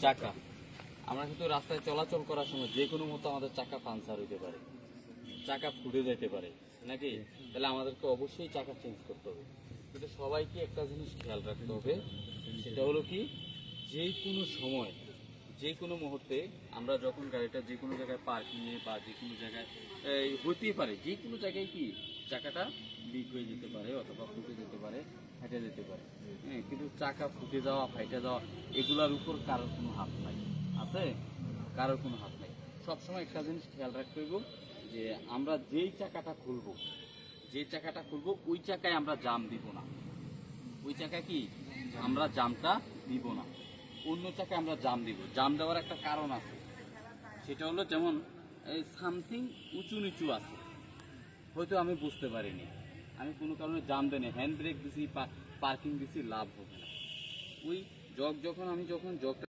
চাকা। আমরা কিন্তু রাস্তায় চলাচল করার সময় যে কোনো মতো আমাদের চাকা পাংচার হইতে পারে, চাকা ফুটে যেতে পারে নাকি? তাহলে আমাদেরকে অবশ্যই চাকা চেঞ্জ করতে হবে। কিন্তু সবাইকে একটা জিনিস খেয়াল রাখতে হবে, সেটা হলো কি, যে কোনো সময় যে কোনো মুহূর্তে আমরা যখন গাড়িটা যে কোনো জায়গায় পার্কিংয়ে বা যে কোনো জায়গায় হইতেই পারে, যে কোনো জায়গায় কি চাকাটা লিক হয়ে যেতে পারে অথবা ফুটে যেতে পারে, ফেটে যেতে পারে। হ্যাঁ, কিন্তু চাকা ফুটে যাওয়া, ফাইটে যাওয়া এগুলোর উপর কারোর কোনো হাত নাই, আছে? কারোর কোনো হাত নাই। সবসময় একটা জিনিস খেয়াল রাখতে হইব যে আমরা যেই চাকাটা খুলবো, যে চাকাটা খুলবো ওই চাকায় আমরা জাম দিব না। ওই চাকায় কি আমরা জামটা দিব না, অন্য চাকায় আমরা জাম দিব। জাম দেওয়ার একটা কারণ আছে, সেটা হলো যেমন সামথিং উঁচু নিচু আছে, হয়তো আমি বুঝতে পারিনি, আমি কোনো কারণে জাম দেয়নি, হ্যান্ড ব্রেক দিছি, পার্কিং দিছি, লাভ হবে না। ওই যখন আমি যখন জগটা